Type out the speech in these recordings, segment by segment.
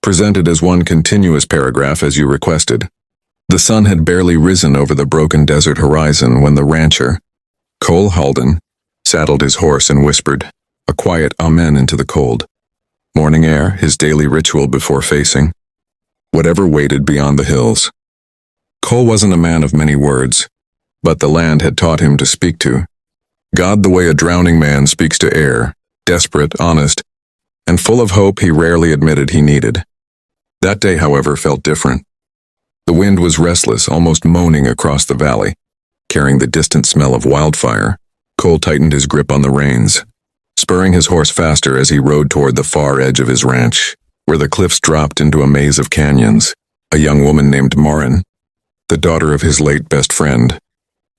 presented as one continuous paragraph as you requested. The sun had barely risen over the broken desert horizon when the rancher, Cole Haldon, saddled his horse and whispered a quiet amen into the cold morning air, his daily ritual before facing whatever waited beyond the hills. Cole wasn't a man of many words, but the land had taught him to speak to God the way a drowning man speaks to air, desperate, honest, and full of hope he rarely admitted he needed. That day, however, felt different. The wind was restless, almost moaning across the valley, carrying the distant smell of wildfire. Cole tightened his grip on the reins, spurring his horse faster as he rode toward the far edge of his ranch, where the cliffs dropped into a maze of canyons. A young woman named Maren, the daughter of his late best friend,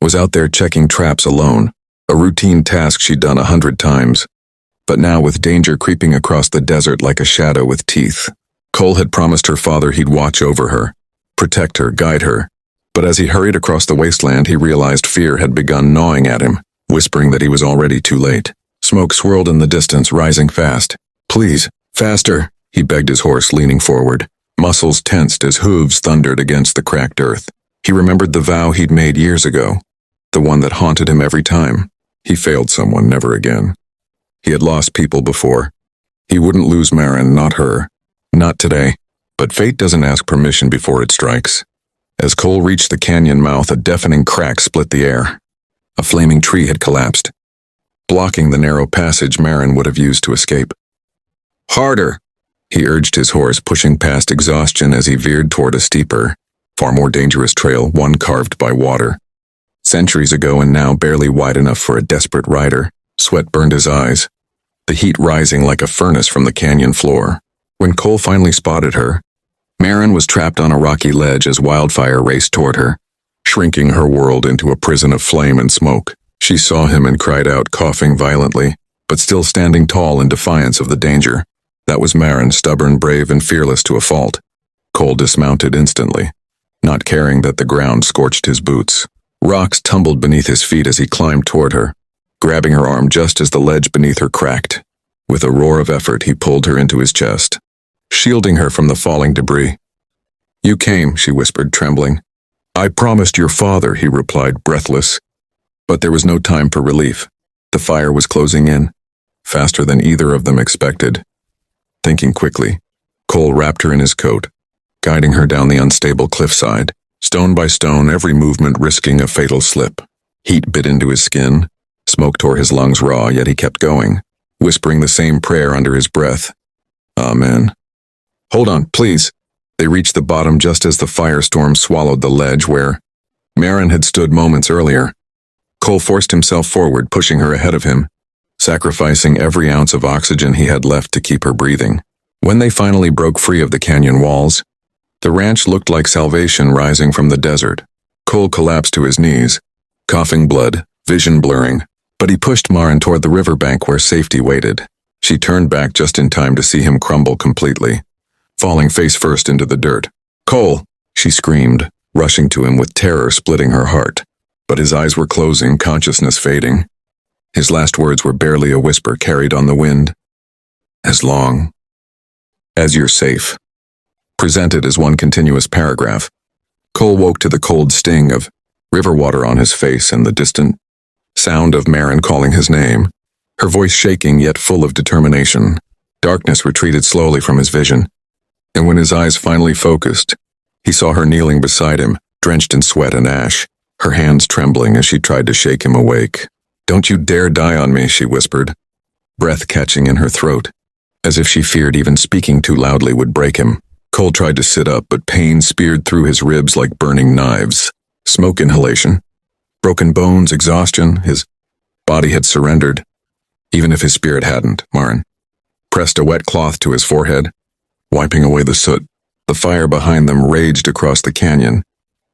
was out there checking traps alone, a routine task she'd done 100 times. But now, with danger creeping across the desert like a shadow with teeth, Cole had promised her father he'd watch over her, protect her, guide her. But as he hurried across the wasteland, he realized fear had begun gnawing at him, whispering that he was already too late. Smoke swirled in the distance, rising fast. "Please, faster," he begged his horse, leaning forward. Muscles tensed as hooves thundered against the cracked earth. He remembered the vow he'd made years ago, the one that haunted him every time he failed someone. Never again. He had lost people before. He wouldn't lose Maren, not her. Not today. But fate doesn't ask permission before it strikes. As Cole reached the canyon mouth, a deafening crack split the air. A flaming tree had collapsed, blocking the narrow passage Maren would have used to escape. "Harder!" he urged his horse, pushing past exhaustion as he veered toward a steeper, far more dangerous trail, one carved by water. Centuries ago and now barely wide enough for a desperate rider. Sweat burned his eyes, the heat rising like a furnace from the canyon floor. When Cole finally spotted her, Maren was trapped on a rocky ledge as wildfire raced toward her, shrinking her world into a prison of flame and smoke. She saw him and cried out, coughing violently, but still standing tall in defiance of the danger. That was Maren, stubborn, brave, and fearless to a fault. Cole dismounted instantly, not caring that the ground scorched his boots. Rocks tumbled beneath his feet as he climbed toward her, grabbing her arm just as the ledge beneath her cracked. With a roar of effort, he pulled her into his chest, shielding her from the falling debris. "You came," she whispered, trembling. "I promised your father," he replied, breathless. But there was no time for relief. The fire was closing in, faster than either of them expected. Thinking quickly, Cole wrapped her in his coat, guiding her down the unstable cliffside, stone by stone, every movement risking a fatal slip. Heat bit into his skin, smoke tore his lungs raw, yet he kept going, whispering the same prayer under his breath. Amen. "Hold on, please." They reached the bottom just as the firestorm swallowed the ledge where Maren had stood moments earlier. Cole forced himself forward, pushing her ahead of him, sacrificing every ounce of oxygen he had left to keep her breathing. When they finally broke free of the canyon walls, the ranch looked like salvation rising from the desert. Cole collapsed to his knees, coughing blood, vision blurring, but he pushed Maren toward the riverbank where safety waited. She turned back just in time to see him crumble completely, falling face first into the dirt. "Cole!" she screamed, rushing to him with terror splitting her heart. But his eyes were closing, consciousness fading. His last words were barely a whisper carried on the wind. "As long as you're safe." Presented as one continuous paragraph, Cole woke to the cold sting of river water on his face and the distant sound of Maren calling his name, her voice shaking yet full of determination. Darkness retreated slowly from his vision, and when his eyes finally focused, he saw her kneeling beside him, drenched in sweat and ash, her hands trembling as she tried to shake him awake. "Don't you dare die on me," she whispered, breath catching in her throat, as if she feared even speaking too loudly would break him. Cole tried to sit up, but pain speared through his ribs like burning knives. Smoke inhalation, broken bones, exhaustion. His body had surrendered, even if his spirit hadn't. Maren pressed a wet cloth to his forehead, wiping away the soot. The fire behind them raged across the canyon,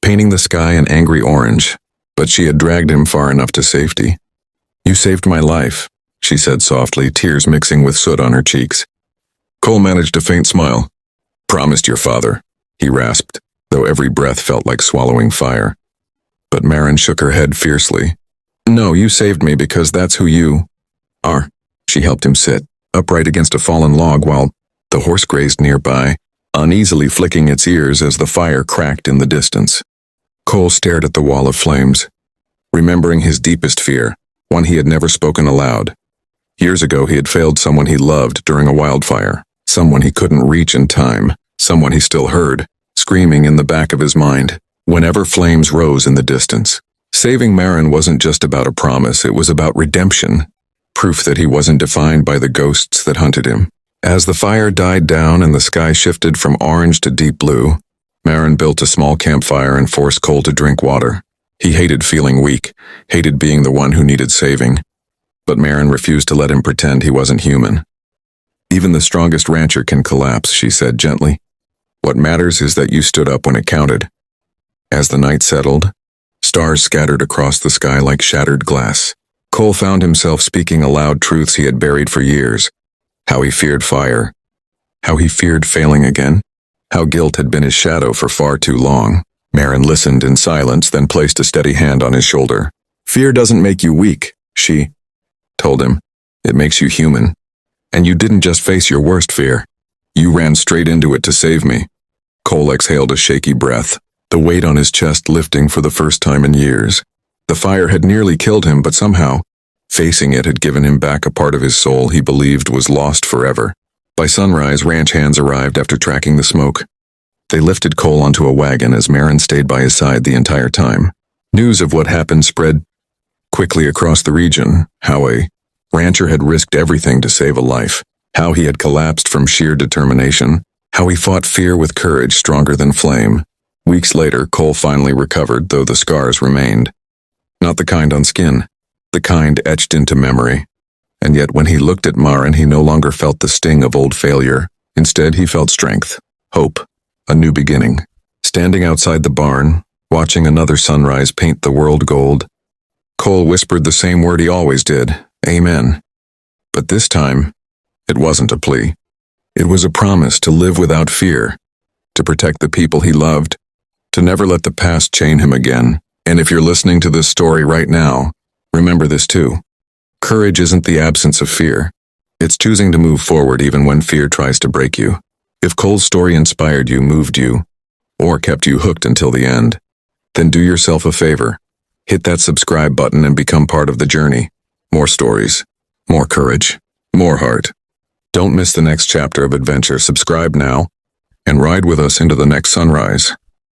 painting the sky an angry orange, but she had dragged him far enough to safety. "You saved my life," she said softly, tears mixing with soot on her cheeks. Cole managed a faint smile. "Promised your father," he rasped, though every breath felt like swallowing fire. But Maren shook her head fiercely. "No, you saved me because that's who you are." She helped him sit, upright against a fallen log while the horse grazed nearby, uneasily flicking its ears as the fire cracked in the distance. Cole stared at the wall of flames, remembering his deepest fear, one he had never spoken aloud. Years ago he had failed someone he loved during a wildfire, someone he couldn't reach in time, someone he still heard, screaming in the back of his mind, whenever flames rose in the distance. Saving Maren wasn't just about a promise, it was about redemption, proof that he wasn't defined by the ghosts that hunted him. As the fire died down and the sky shifted from orange to deep blue, Maren built a small campfire and forced Cole to drink water. He hated feeling weak, hated being the one who needed saving. But Maren refused to let him pretend he wasn't human. Even the strongest rancher can collapse, she said gently. What matters is that you stood up when it counted. As the night settled, stars scattered across the sky like shattered glass. Cole found himself speaking aloud truths he had buried for years. How he feared fire. How he feared failing again. How guilt had been his shadow for far too long. Maren listened in silence, then placed a steady hand on his shoulder. Fear doesn't make you weak, she told him. It makes you human. And you didn't just face your worst fear. You ran straight into it to save me. Cole exhaled a shaky breath, the weight on his chest lifting for the first time in years. The fire had nearly killed him, but somehow, facing it had given him back a part of his soul he believed was lost forever. By sunrise, ranch hands arrived after tracking the smoke. They lifted Cole onto a wagon as Maren stayed by his side the entire time. News of what happened spread quickly across the region, how a rancher had risked everything to save a life, how he had collapsed from sheer determination, how he fought fear with courage stronger than flame. Weeks later, Cole finally recovered, though the scars remained. Not the kind on skin, the kind etched into memory. And yet when he looked at Maren, he no longer felt the sting of old failure. Instead, he felt strength, hope, a new beginning. Standing outside the barn, watching another sunrise paint the world gold, Cole whispered the same word he always did, Amen. But this time, it wasn't a plea. It was a promise to live without fear, to protect the people he loved, to never let the past chain him again. And if you're listening to this story right now, remember this too. Courage isn't the absence of fear. It's choosing to move forward even when fear tries to break you. If Cole's story inspired you, moved you, or kept you hooked until the end, then do yourself a favor. Hit that subscribe button and become part of the journey. More stories, more courage, more heart. Don't miss the next chapter of adventure. Subscribe now and ride with us into the next sunrise.